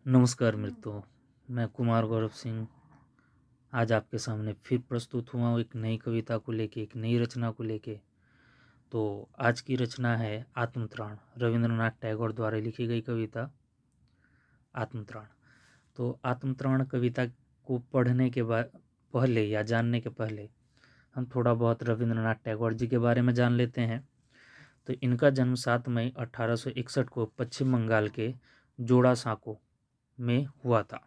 नमस्कार मित्रों, मैं कुमार गौरव सिंह आज आपके सामने फिर प्रस्तुत हुआ हूँ एक नई कविता को लेके, एक नई रचना को लेके। तो आज की रचना है आत्मत्राण, रविंद्रनाथ टैगोर द्वारा लिखी गई कविता आत्मत्राण। तो आत्मत्राण कविता को पढ़ने के बाद पहले या जानने के पहले हम थोड़ा बहुत रविंद्रनाथ टैगोर जी के बारे में जान लेते हैं। तो इनका जन्म 7 मई 1861 को पश्चिम बंगाल के जोड़ासांको में हुआ था।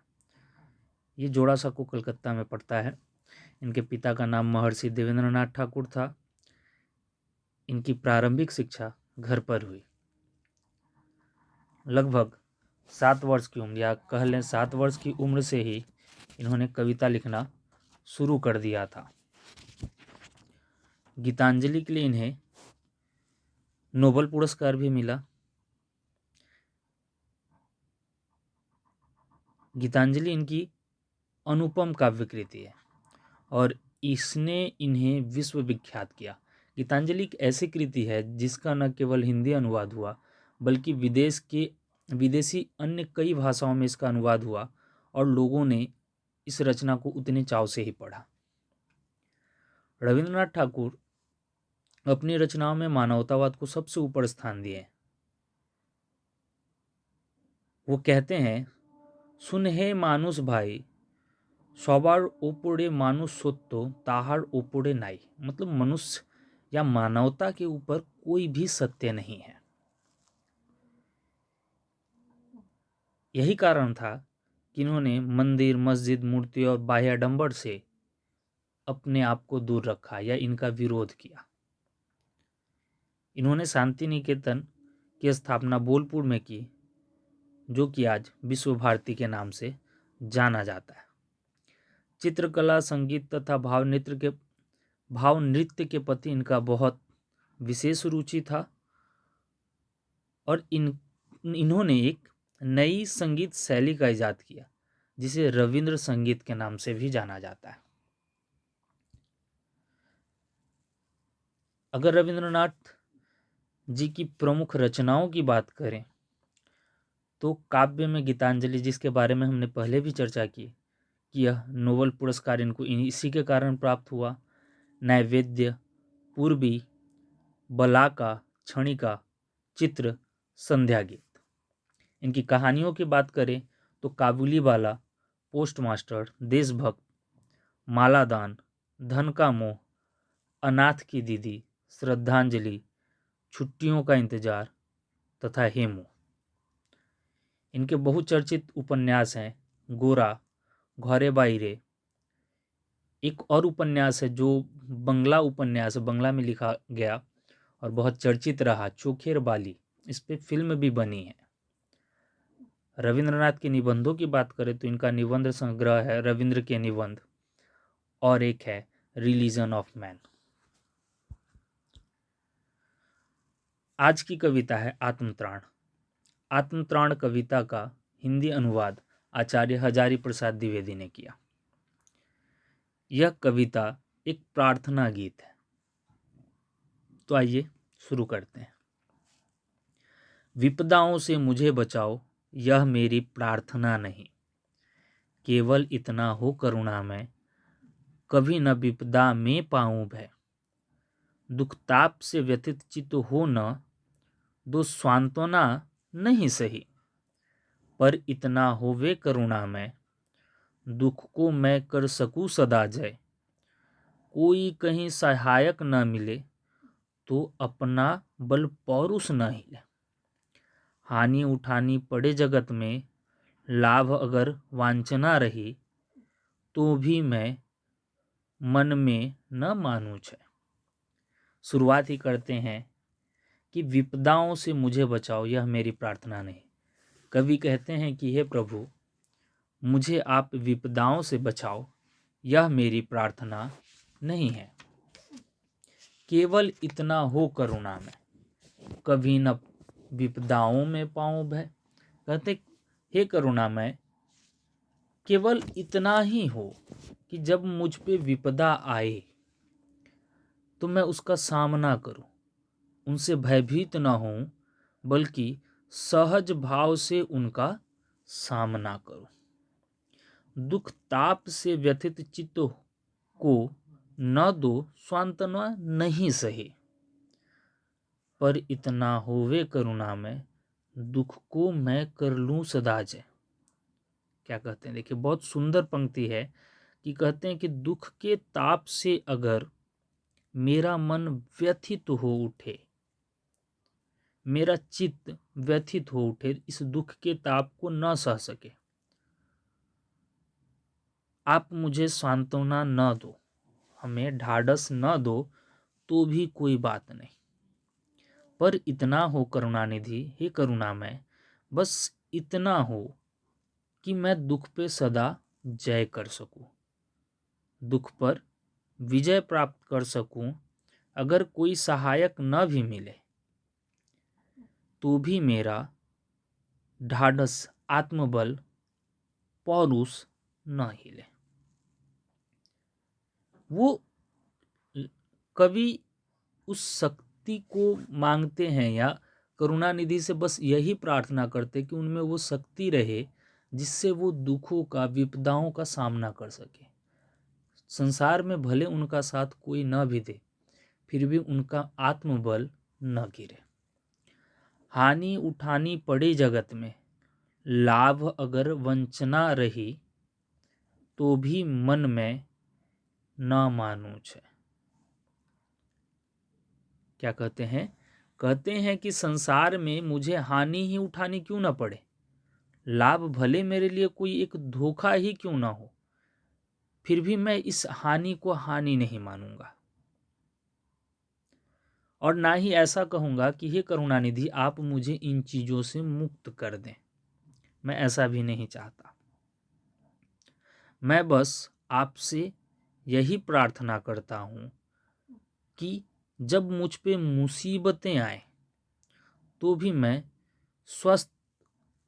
ये जोड़ासांको कलकत्ता में पड़ता है। इनके पिता का नाम महर्षि देवेंद्रनाथ ठाकुर था। इनकी प्रारंभिक शिक्षा घर पर हुई। लगभग 7 वर्ष की उम्र, या कह लें 7 वर्ष की उम्र से ही इन्होंने कविता लिखना शुरू कर दिया था। गीतांजलि के लिए इन्हें नोबेल पुरस्कार भी मिला। गीतांजलि इनकी अनुपम काव्य कृति है और इसने इन्हें विश्व विख्यात किया। गीतांजलि एक ऐसी कृति है जिसका न केवल हिंदी अनुवाद हुआ बल्कि विदेशी अन्य कई भाषाओं में इसका अनुवाद हुआ और लोगों ने इस रचना को उतने चाव से ही पढ़ा। रविंद्रनाथ ठाकुर अपनी रचनाओं में मानवतावाद को सबसे ऊपर स्थान दिए। वो कहते हैं, सुन हे मानुष भाई, सबार ओपरे मानुष सत्य ताहार ओपरे नाई। मतलब मनुष्य या मानवता के ऊपर कोई भी सत्य नहीं है। यही कारण था कि इन्होंने मंदिर, मस्जिद, मूर्ति और बाह्याडंबर से अपने आप को दूर रखा या इनका विरोध किया। इन्होंने शांति निकेतन की स्थापना बोलपुर में की, जो कि आज विश्व भारती के नाम से जाना जाता है। चित्रकला, संगीत तथा भाव नृत्य के प्रति इनका बहुत विशेष रुचि था और इन्होंने एक नई संगीत शैली का इजाद किया जिसे रविंद्र संगीत के नाम से भी जाना जाता है। अगर रविंद्रनाथ जी की प्रमुख रचनाओं की बात करें तो काव्य में गीतांजलि, जिसके बारे में हमने पहले भी चर्चा की कि यह नोबेल पुरस्कार इनको इसी के कारण प्राप्त हुआ। नैवेद्य, पूर्वी, बलाका, क्षणिका, चित्र, संध्या गीत। इनकी कहानियों की बात करें तो काबुलीवाला, पोस्टमास्टर, देशभक्त, मालादान, धन का मोह, अनाथ की दीदी, श्रद्धांजलि, छुट्टियों का इंतजार तथा हेमू। इनके बहुचर्चित उपन्यास हैं गोरा, घरे बाइरे। एक और उपन्यास है जो बंगला उपन्यास, बंगला में लिखा गया और बहुत चर्चित रहा, चोखेर बाली। इस पे फिल्म भी बनी है। रविंद्रनाथ के निबंधों की बात करें तो इनका निबंध संग्रह है रविंद्र के निबंध और एक है रिलीजन ऑफ मैन। आज की कविता है आत्मत्राण। आत्मत्राण कविता का हिंदी अनुवाद आचार्य हजारी प्रसाद द्विवेदी ने किया। यह कविता एक प्रार्थना गीत है। तो आइए शुरू करते हैं। विपदाओं से मुझे बचाओ, यह मेरी प्रार्थना नहीं, केवल इतना हो करुणा में, कभी न विपदा में पाऊं भय। दुख ताप से व्यथित चित्त हो न, दो सांत्वना नहीं सही, पर इतना होवे करुणा में, दुख को मैं कर सकूं सदा जय। कोई कहीं सहायक न मिले, तो अपना बल पौरुष न हिले। हानि उठानी पड़े जगत में, लाभ अगर वांछना रही, तो भी मैं मन में न मानूं छे। शुरुआत ही करते हैं कि विपदाओं से मुझे बचाओ, यह मेरी प्रार्थना नहीं। कवि कहते हैं कि हे प्रभु, मुझे आप विपदाओं से बचाओ, यह मेरी प्रार्थना नहीं है, केवल इतना हो करुणा में, कभी न विपदाओं में पाऊं भय। कहते हे करुणा में केवल इतना ही हो कि जब मुझ पे विपदा आए तो मैं उसका सामना करूं, उनसे भयभीत ना हूं, बल्कि सहज भाव से उनका सामना करूं। दुख ताप से व्यथित चित्त को न दो सांत्वना नहीं सही, पर इतना होवे करुणा में दुख को मैं कर लूं सदा जय। क्या कहते हैं, देखिए बहुत सुंदर पंक्ति है कि कहते हैं कि दुख के ताप से अगर मेरा मन व्यथित हो उठे, मेरा चित्त व्यथित हो उठे, इस दुख के ताप को न सह सके, आप मुझे सांत्वना न दो, हमें ढाढ़स न दो, तो भी कोई बात नहीं, पर इतना हो करुणानिधि, हे करुणामय, बस इतना हो कि मैं दुख पे सदा जय कर सकूं, दुख पर विजय प्राप्त कर सकूं। अगर कोई सहायक न भी मिले तो भी मेरा ढाढ़स, आत्मबल, पौरुष न हिले। वो कवि उस शक्ति को मांगते हैं या करुणानिधि से बस यही प्रार्थना करते कि उनमें वो शक्ति रहे जिससे वो दुखों का, विपदाओं का सामना कर सके। संसार में भले उनका साथ कोई न भी दे, फिर भी उनका आत्मबल न गिरे। हानि उठानी पड़ी जगत में, लाभ अगर वंचना रही, तो भी मन में न मानू छे। क्या कहते हैं, कहते हैं कि संसार में मुझे हानि ही उठानी क्यों ना पड़े, लाभ भले मेरे लिए कोई एक धोखा ही क्यों ना हो, फिर भी मैं इस हानि को हानि नहीं मानूंगा, और ना ही ऐसा कहूंगा कि हे करुणानिधि आप मुझे इन चीजों से मुक्त कर दें। मैं ऐसा भी नहीं चाहता। मैं बस आपसे यही प्रार्थना करता हूं कि जब मुझ पे मुसीबतें आए तो भी मैं स्वस्थ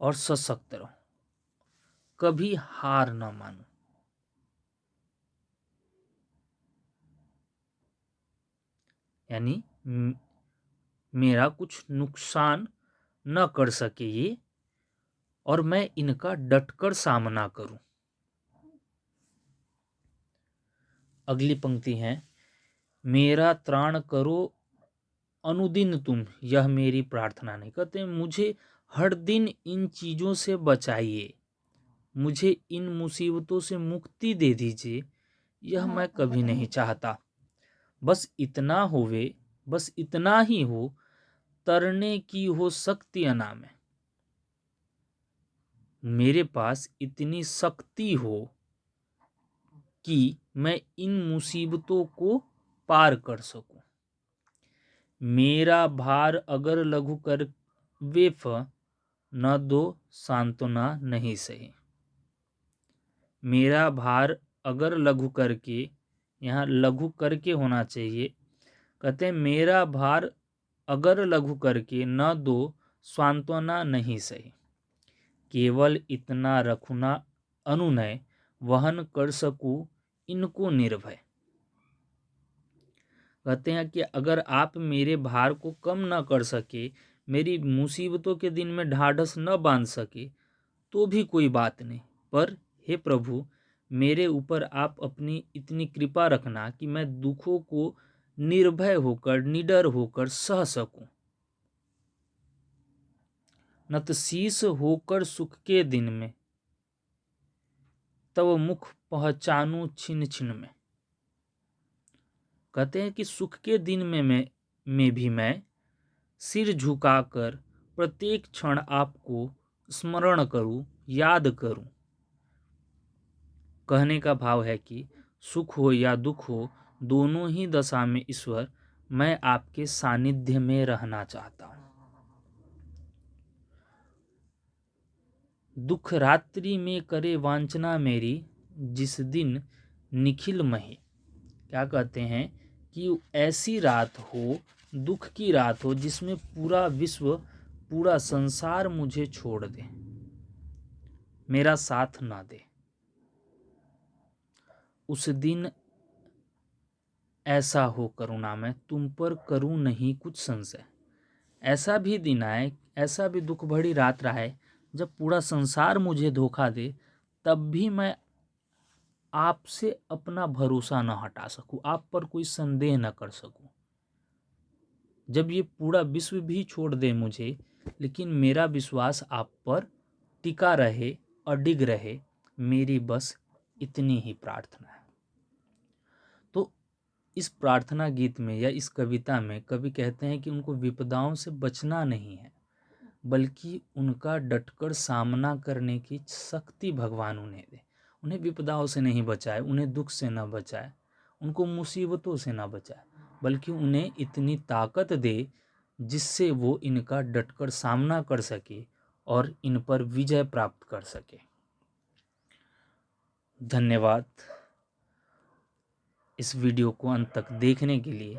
और सशक्त रहूं, कभी हार न मानूं। यानी मेरा कुछ नुकसान न कर सके ये, और मैं इनका डटकर सामना करूं। अगली पंक्ति है, मेरा त्राण करो अनुदिन तुम, यह मेरी प्रार्थना नहीं। कहते हैं मुझे हर दिन इन चीजों से बचाइए, मुझे इन मुसीबतों से मुक्ति दे दीजिए, यह मैं कभी नहीं चाहता। बस इतना होवे, बस इतना ही हो, तरने की हो शक्ति अना में, मेरे पास इतनी शक्ति हो कि मैं इन मुसीबतों को पार कर सकूं। मेरा भार अगर लघु कर वेफ, न दो सांत्वना नहीं सही। मेरा भार अगर लघु करके, यहाँ लघु करके होना चाहिए। कहते हैं मेरा भार अगर लघु करके न दो सांत्वना नहीं सही, केवल इतना रखुना अनुनय, वहन कर सकूं इनको निर्भय। कहते हैं कि अगर आप मेरे भार को कम न कर सके, मेरी मुसीबतों के दिन में ढाढ़स न बांध सके, तो भी कोई बात नहीं, पर हे प्रभु मेरे ऊपर आप अपनी इतनी कृपा रखना कि मैं दुखों को निर्भय होकर, निडर होकर सह सकूं। नतशीस होकर सुख के दिन में, तब मुख पहचानूं छिन छिन में। कहते हैं कि सुख के दिन में भी मैं सिर झुकाकर प्रत्येक क्षण आपको स्मरण करूं, याद करूं। कहने का भाव है कि सुख हो या दुख हो, दोनों ही दशा में ईश्वर मैं आपके सानिध्य में रहना चाहता हूं। दुख रात्रि में करे वांछना मेरी, जिस दिन निखिल मही। क्या कहते हैं कि ऐसी रात हो, दुख की रात हो, जिसमें पूरा विश्व, पूरा संसार मुझे छोड़ दे, मेरा साथ ना दे। उस दिन ऐसा हो करुणा में, तुम पर करूं नहीं कुछ संशय। ऐसा भी दिन आए, ऐसा भी दुख भरी रात रहे जब पूरा संसार मुझे धोखा दे तब भी मैं आपसे अपना भरोसा न हटा सकूं, आप पर कोई संदेह न कर सकूं। जब ये पूरा विश्व भी छोड़ दे मुझे, लेकिन मेरा विश्वास आप पर टिका रहे, अडिग रहे, मेरी बस इतनी ही प्रार्थना है। तो इस प्रार्थना गीत में या इस कविता में कवि कहते हैं कि उनको विपदाओं से बचना नहीं है, बल्कि उनका डटकर सामना करने की शक्ति भगवान उन्हें दे। उन्हें विपदाओं से नहीं बचाए, उन्हें दुख से न बचाए, उनको मुसीबतों से न बचाए, बल्कि उन्हें इतनी ताकत दे जिससे वो इनका डटकर सामना कर सके और इन पर विजय प्राप्त कर सके। धन्यवाद इस वीडियो को अंत तक देखने के लिए,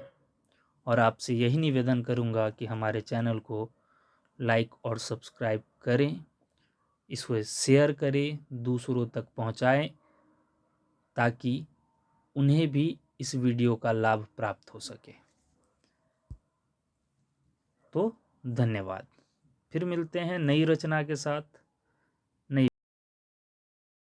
और आपसे यही निवेदन करूंगा कि हमारे चैनल को लाइक और सब्सक्राइब करें, इसको शेयर करें, दूसरों तक पहुंचाएं, ताकि उन्हें भी इस वीडियो का लाभ प्राप्त हो सके। तो धन्यवाद। फिर मिलते हैं नई रचना के साथ।